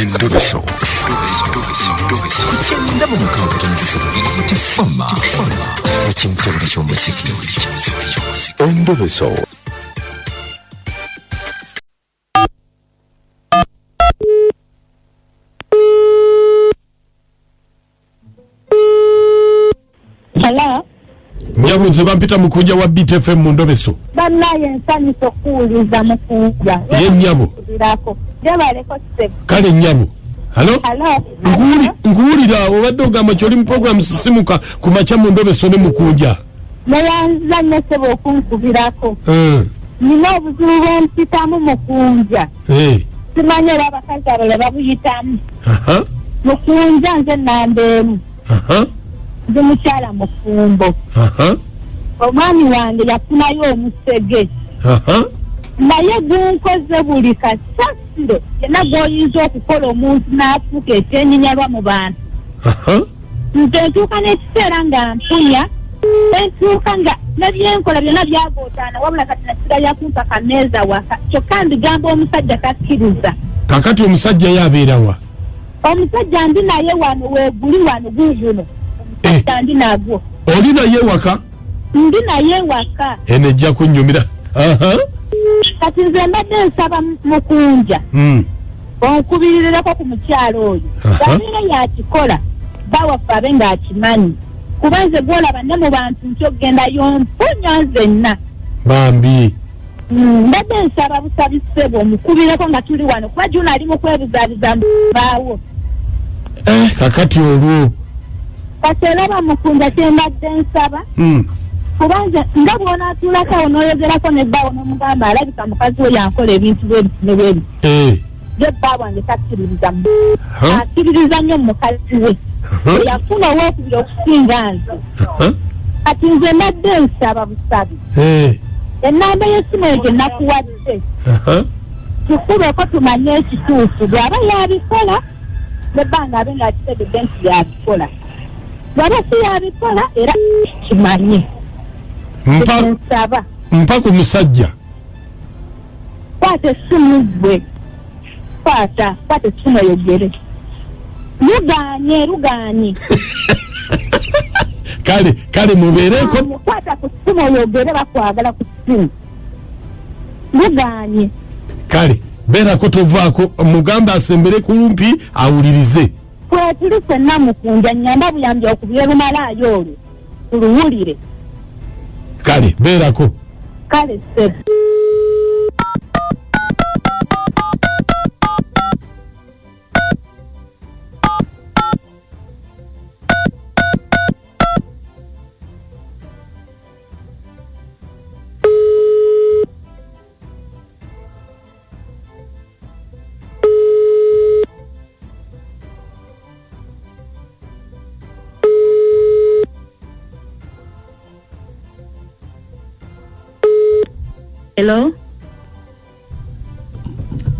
Endobeso. Kugenda mu mukaaga tifama. Ekintu ky'omuziki. Endobeso. Hello. Nyabuze bampita mukuja wa BTFM mu Ndobeso. Banaye nsanyuso kuuliza mukuja. Ye nyabo. Jabaleko se. Kale nyabo. Hello? Hello. Ngulira obadde ogamba kyoli mu program sisimuka ku macha mu Ndobeso ne mukuja. Nayanza nesebo okunkubirako. Nina obuzibu bw'empitamu mukunja. Simanye abakazi abalala babuyitamu. Mukunja nze nambeemu. Ndi mukyala mufumbo. Omwami wange yafunayo omusege. Naye gunkoze buli kasasiro yena gwoyinza okukola omuntu n'afuuka ekyenyinyalwa mu bantu. Nze ntuuka n'ekiseera nga mpunya, entuuka nga nebyenkola byonna byagootaana wabula kati nasigalya kumpa kameeza waka kyokka ndigamba omusajja takkiriza. Kakati omusajja yabeera wa? Omusajja ndi naye wano weeguli wano guuguno. Omusajja ndi nagwo. Oli naye waka? Ndi naye waka. Enejja kunnyumira. Kati nze mbadde nsaba mukunja. Onkubirirako ku mukyalo oyo. Gabira yakikola bawaffe abe ng'akimanyi. Kuba nze gwolaba ne mu bantu nti ogendayo mpunya nzenna. Bambi. Mbadde nsaba busabisebo omukubireko nga tuli wano kuba juno ali mu kwebuzabuza mbaawo. Kakati olwo. Kati olaba mukunja kyembadde nsaba. Kuba nze nga bw'onaatuulako awo n'oyogerako nebbaawo n'omugamba alabika mukazi we yankola ebintu bwebiti. Ye bba wange takkiririza akkiririza nnyo mukazi we. Yafuna owookubira okusinga nze. Kati nze mbadde nsaba busabi. Ennamba y'essimu eyo gye nakuwadde. Tukubeko tumanye ekituufu bw'aba yabikola nebbanga abe ng'akitegedde nti yabikola. Bw'aba si yabikola era kimanye. Mpa ku musajja. Kwata essimu gwe. Kwata essimu oyogere. Luganye. Kale mubeereko. Kwata ku ssimu oyogere bakwagala ku ssimu. Luganye. Kale beerako tovaako mugamba asembere kulumpi awulirize. Kwetuli ffenna mukunja nnyamba buyambi okubira lumalaayo olwo tuluwulire. Kale beerako. Kale sebo.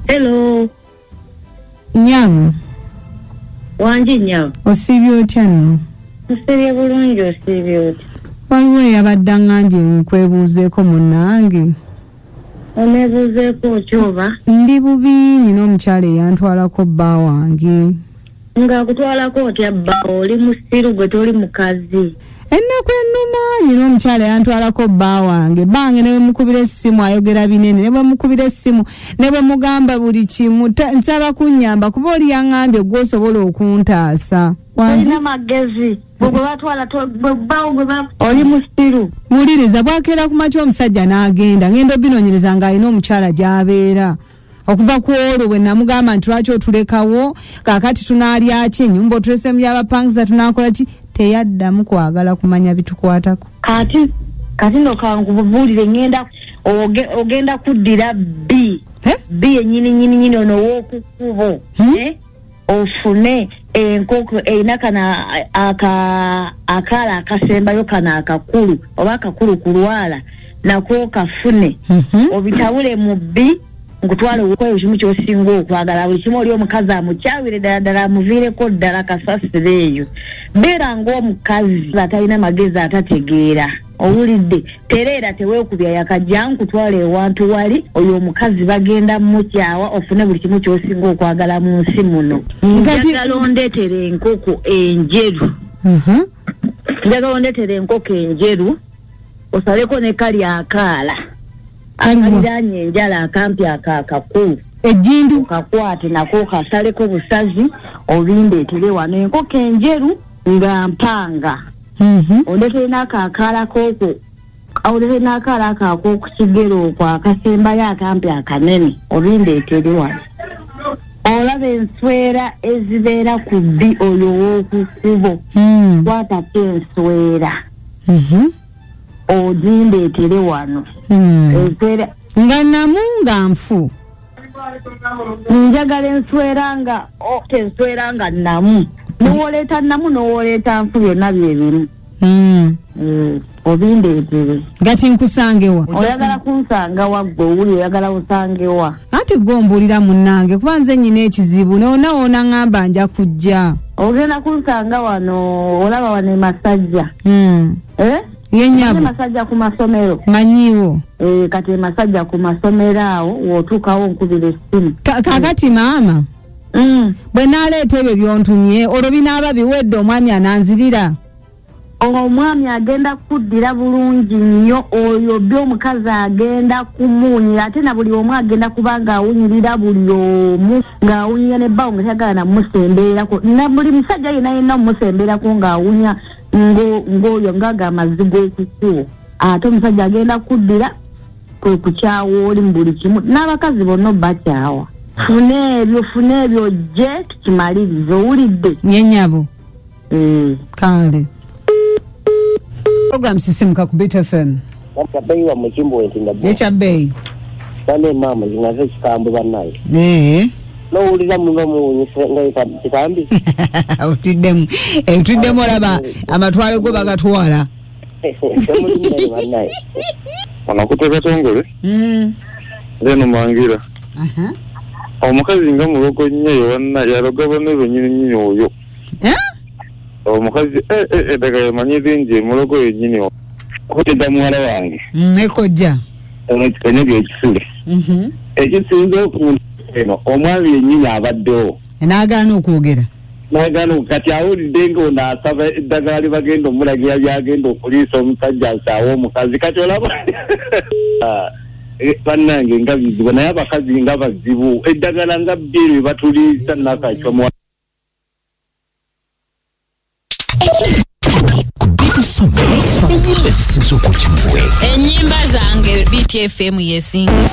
Hello. Nyamu. Wanji nyamu. Osibye otya nno? Osibye bulungi osibye otya? Waliwo eyabadde ngambye nkwebuuzeeko munnange. Oneebuuzeeko kyoba? Ndi bubi nina omukyala eyantwalako bba wange. Ng'akutwalako otya bba oli musiru gwe toli mukazi? Ennaku ennuma nina omukyala yantwalako bba wange. Bange ne bwe mukubira essimu ayogera binene, ne bwe mukubira essimu ne bwe mugamba buli kimu nsaba kunnyamba kuba oli yaŋŋambye gwe osobola okuntaasa. Olina magezi bwe batwala bbawo gwe oli musiru. Muliriza bwakeera ku makya omusajja n'agenda ngenda obinoonyereza ng'alina omukyala gy'abeera. Okuva ku olwo bwe namugamba nti lwaki otulekawo kaakati tunaalya ki ennyumba otulesemu y'abapangiza tunaakola ki teyaddamu kwagala kumanya bitukwatako. Kati no kankubuulire ngenda ogenda kuddira B ennyini ono w'okukubo ofune enkoko erina kana akala akasembayo kana akakulu oba akakulu ku lwala nako kafune obitawule mu B nkutwala okweyo kimu ky'osinga okwagala buli kimu oli omukazi amukyawire ddala amuviireko ddala kasasiro eyo. Beera ng'omukazi atalina magezi atategeera owulidde tereera teweekubya yakajja nkutwala ewantu wali oyo omukazi bagenda mukyawa ofune buli kimu ky'osinga okwagala mu nsi muno. Njagala ondeetere enkoko enjeru. Njagala ondeetere enkoko enjeru osaleko ne kali akaala akaliraanye enjala akampi akakulu ejjindu kakwate nako kasaleko busazi obindeetere wano enkoko enjeru nga mpanga. Ondeetere n'akaakaala kooko awulire n'akaala akaako ku kigero okwo akasembayo akampi akanene obindeetere wano. Olaba enswera ezibeera ku bbi oyo w'okukubo kwatako enswera ogindeetere wano. Enswera nga namu nga nfu. Njagala enswera nga enswera nga namu n'owoleeta namu n'owoleeta nfu byonna bye bimu. Obindeetere. Gati nkusangewa. Oyagala kunsanga wa ggwe owuli oyagala osangewa. Anti gwombulira munnange kuba nze nnyina ekizibu noona ngamba nja kujja. Ogenda kunsanga wano olaba wano e Masajja. Yenyabo. Masajja ku masomero. Manyiwo. Kati e Masajja ku masomero awo wootuukawo nkubira essimu. Kakati maama. Bwe naaleeta ebyo byontumye olwo binaaba biwedde omwami ananzirira. Omwami agenda kuddira bulungi nnyo oyo by'omukazi agenda kumuwunyira ate na buli omu agenda kuba ng'awunyirira buli omu ng'awunyira n'ebbawo nga tayagala namusembererako na buli musajja yenna mumusembererako ng'awunya ng'oyo ng'aga amazzi g'ekukubo ate omusajja agenda kuddira kwe kukyawa oli mu buli kimu n'abakazi bonna bakyawa. Funa ebyo gye tukimalirize owulidde. Nyenyabo. Kale. Program sisimuka ku Bit FM. Bei wa mchimbo wetu ndabu. Echa bei. Bane mama zinaze kikambu banaye. No uliza muno nyise kikambi. Utiddemu. Utiddemu laba amatwale go bagatwala. Tomuli banaye. Anakuteka tongole? Leno mangira. Omukazi nga muloko nnyo yonna yaloga bano nyinyi oyo. Omukazi daga yamanyi bingi muloko yennyini okutedda muwala wange ekojja ekanyage ekisule ekisinza okuntu eno omwami yennyini abaddewo n'agaana okwogera kati awulidde ng'ono asaba eddagala libagenda omulagira byagenda okuliisa omusajja asaawa omukazi kati olaba bannange nga bizibu naye abakazi nga bazibu eddagala nga bbiri batuliisa nakakyomu Enyimba zisinza okukimuwe. Enyimba zange BTFM yesinga.